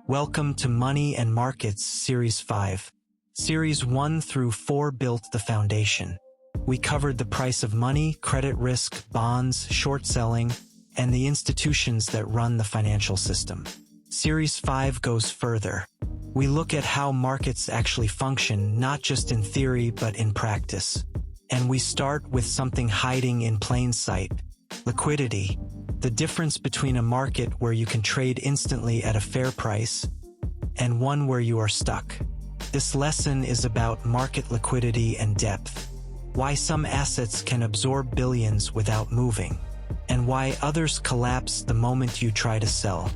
Welcome to Money and Markets Series 5. Series 1 through 4 built the foundation. We covered the price of money, credit risk, bonds, short selling, and the institutions that run the financial system. Series 5 goes further. We look at how markets actually function, not just in theory but in practice. And we start with something hiding in plain sight: liquidity. The difference between a market where you can trade instantly at a fair price and one where you are stuck. This lesson is about market liquidity and depth, why some assets can absorb billions without moving, and why others collapse the moment you try to sell.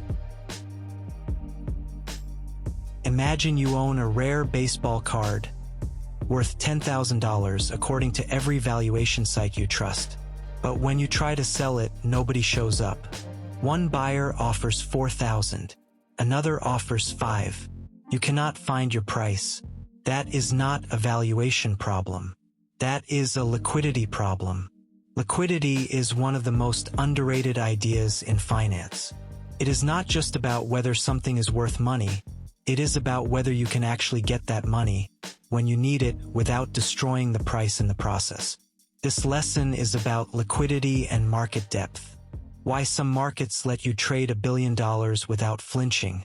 Imagine you own a rare baseball card worth $10,000 according to every valuation site you trust. But when you try to sell it, nobody shows up. One buyer offers $4,000. Another offers $5,000. You cannot find your price. That is not a valuation problem. That is a liquidity problem. Liquidity is one of the most underrated ideas in finance. It is not just about whether something is worth money. It is about whether you can actually get that money when you need it without destroying the price in the process. This lesson is about liquidity and market depth. Why some markets let you trade $1 billion without flinching,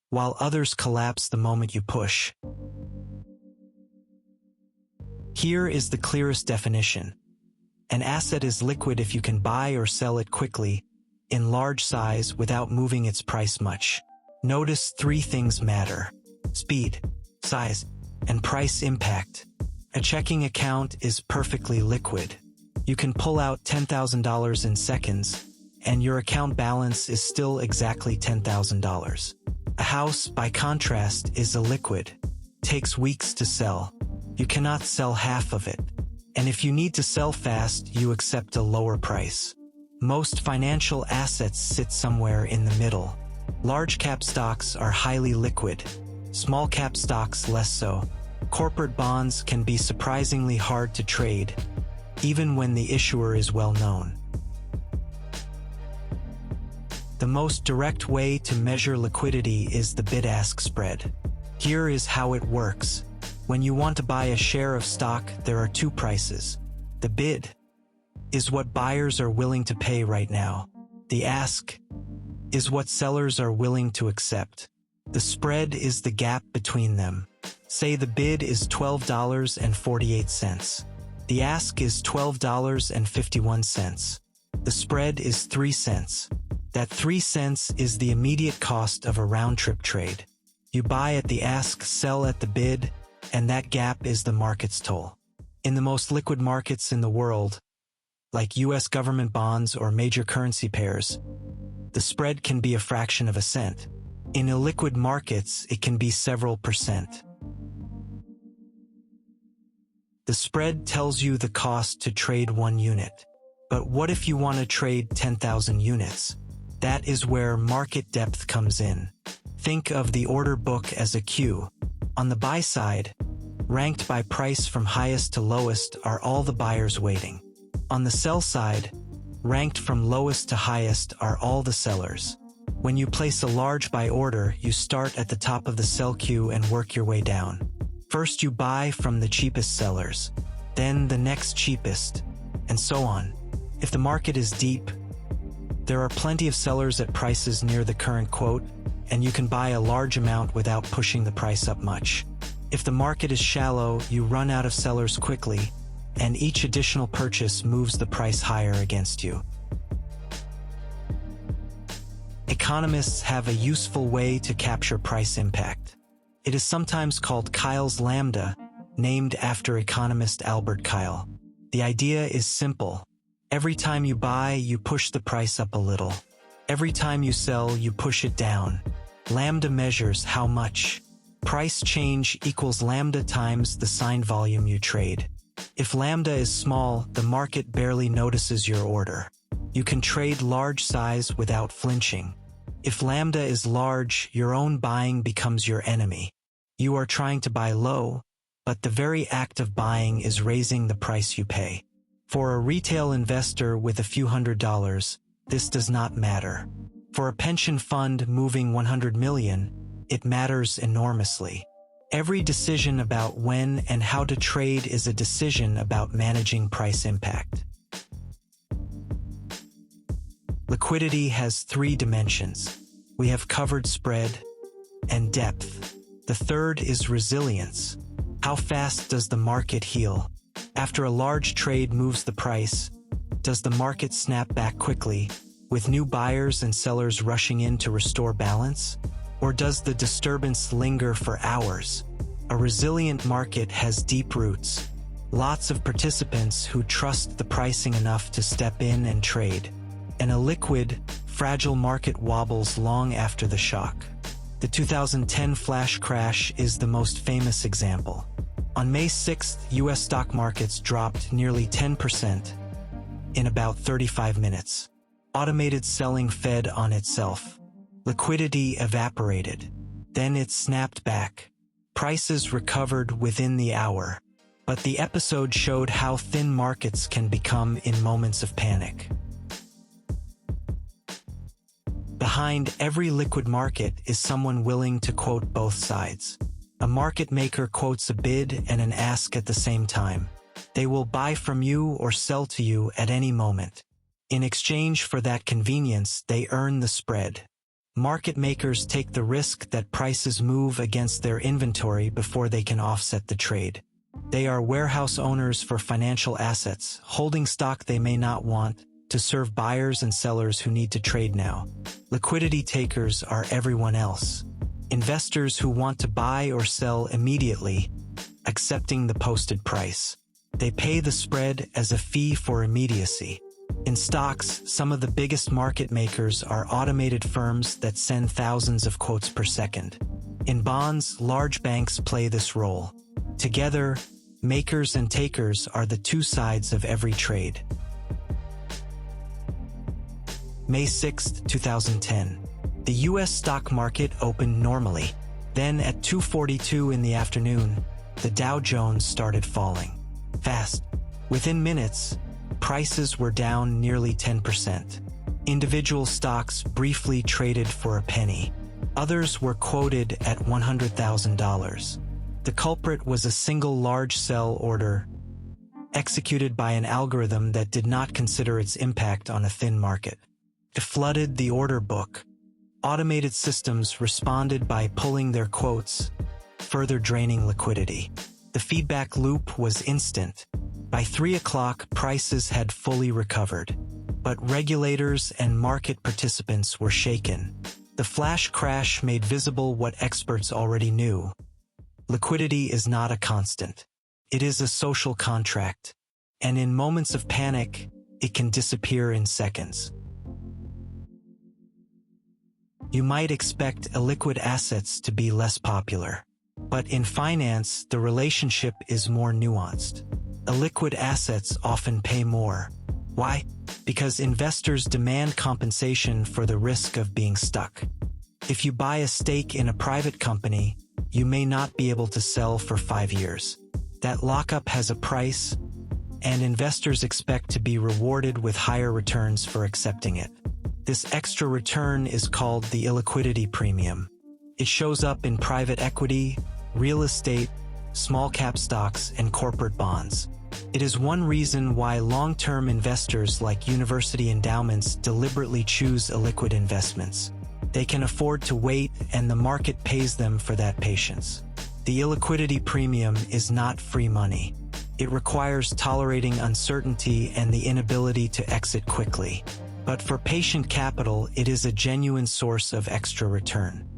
while others collapse the moment you push. Here is the clearest definition. An asset is liquid if you can buy or sell it quickly, in large size, without moving its price much. Notice 3 things matter: speed, size, and price impact. A checking account is perfectly liquid. You can pull out $10,000 in seconds, and your account balance is still exactly $10,000. A house, by contrast, is illiquid. Takes weeks to sell. You cannot sell half of it. And if you need to sell fast, you accept a lower price. Most financial assets sit somewhere in the middle. Large cap stocks are highly liquid. Small cap stocks less so. Corporate bonds can be surprisingly hard to trade, even when the issuer is well known. The most direct way to measure liquidity is the bid-ask spread. Here is how it works. When you want to buy a share of stock, there are 2 prices. The bid is what buyers are willing to pay right now. The ask is what sellers are willing to accept. The spread is the gap between them. Say the bid is $12.48. The ask is $12.51. The spread is 3 cents. That 3 cents is the immediate cost of a round-trip trade. You buy at the ask, sell at the bid, and that gap is the market's toll. In the most liquid markets in the world, like US government bonds or major currency pairs, the spread can be a fraction of a cent. In illiquid markets, it can be several percent. The spread tells you the cost to trade 1 unit. But what if you want to trade 10,000 units? That is where market depth comes in. Think of the order book as a queue. On the buy side, ranked by price from highest to lowest are all the buyers waiting. On the sell side, ranked from lowest to highest are all the sellers. When you place a large buy order, you start at the top of the sell queue and work your way down. First you buy from the cheapest sellers, then the next cheapest, and so on. If the market is deep, there are plenty of sellers at prices near the current quote, and you can buy a large amount without pushing the price up much. If the market is shallow, you run out of sellers quickly, and each additional purchase moves the price higher against you. Economists have a useful way to capture price impact. It is sometimes called Kyle's Lambda, named after economist Albert Kyle. The idea is simple. Every time you buy, you push the price up a little. Every time you sell, you push it down. Lambda measures how much. Price change equals lambda times the signed volume you trade. If lambda is small, the market barely notices your order. You can trade large size without flinching. If lambda is large, your own buying becomes your enemy. You are trying to buy low, but the very act of buying is raising the price you pay. For a retail investor with a few $100s, this does not matter. For a pension fund moving 100 million, it matters enormously. Every decision about when and how to trade is a decision about managing price impact. Liquidity has three dimensions. We have covered spread and depth. The third is resilience. How fast does the market heal? After a large trade moves the price, does the market snap back quickly, with new buyers and sellers rushing in to restore balance? Or does the disturbance linger for hours? A resilient market has deep roots. Lots of participants who trust the pricing enough to step in and trade. And a liquid, fragile market wobbles long after the shock. The 2010 flash crash is the most famous example. On May 6th, U.S. stock markets dropped nearly 10% in about 35 minutes. Automated selling fed on itself. Liquidity evaporated. Then it snapped back. Prices recovered within the hour. But the episode showed how thin markets can become in moments of panic. Behind every liquid market is someone willing to quote both sides. A market maker quotes a bid and an ask at the same time. They will buy from you or sell to you at any moment. In exchange for that convenience, they earn the spread. Market makers take the risk that prices move against their inventory before they can offset the trade. They are warehouse owners for financial assets, holding stock they may not want, to serve buyers and sellers who need to trade now. Liquidity takers are everyone else. Investors who want to buy or sell immediately, accepting the posted price. They pay the spread as a fee for immediacy. In stocks, some of the biggest market makers are automated firms that send thousands of quotes per second. In bonds, large banks play this role. Together, makers and takers are the two sides of every trade. May 6, 2010. The U.S. stock market opened normally. Then at 2:42 in the afternoon, the Dow Jones started falling. Fast. Within minutes, prices were down nearly 10%. Individual stocks briefly traded for a penny. Others were quoted at $100,000. The culprit was a single large sell order executed by an algorithm that did not consider its impact on a thin market. It flooded the order book. Automated systems responded by pulling their quotes, further draining liquidity. The feedback loop was instant. By 3 o'clock, prices had fully recovered. But regulators and market participants were shaken. The flash crash made visible what experts already knew. Liquidity is not a constant. It is a social contract. And in moments of panic, it can disappear in seconds. You might expect illiquid assets to be less popular. But in finance, the relationship is more nuanced. Illiquid assets often pay more. Why? Because investors demand compensation for the risk of being stuck. If you buy a stake in a private company, you may not be able to sell for 5 years. That lockup has a price, and investors expect to be rewarded with higher returns for accepting it. This extra return is called the illiquidity premium. It shows up in private equity, real estate, small-cap stocks, and corporate bonds. It is one reason why long-term investors like university endowments deliberately choose illiquid investments. They can afford to wait, and the market pays them for that patience. The illiquidity premium is not free money. It requires tolerating uncertainty and the inability to exit quickly. But for patient capital, it is a genuine source of extra return.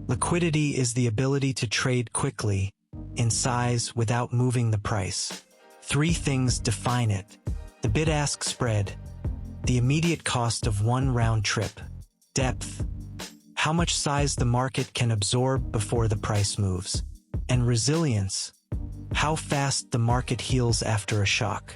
Liquidity is the ability to trade quickly, in size, without moving the price. 3 things define it: the bid-ask spread, the immediate cost of one round trip, depth, how much size the market can absorb before the price moves, and resilience, how fast the market heals after a shock.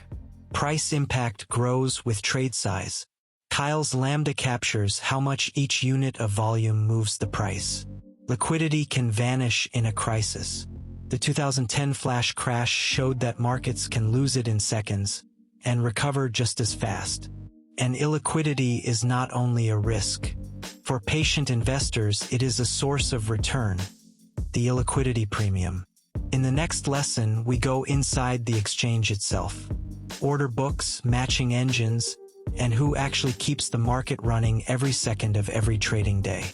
Price impact grows with trade size. Kyle's Lambda captures how much each unit of volume moves the price. Liquidity can vanish in a crisis. The 2010 flash crash showed that markets can lose it in seconds and recover just as fast. And illiquidity is not only a risk. For patient investors, it is a source of return, the illiquidity premium. In the next lesson, we go inside the exchange itself. Order books, matching engines, and who actually keeps the market running every second of every trading day.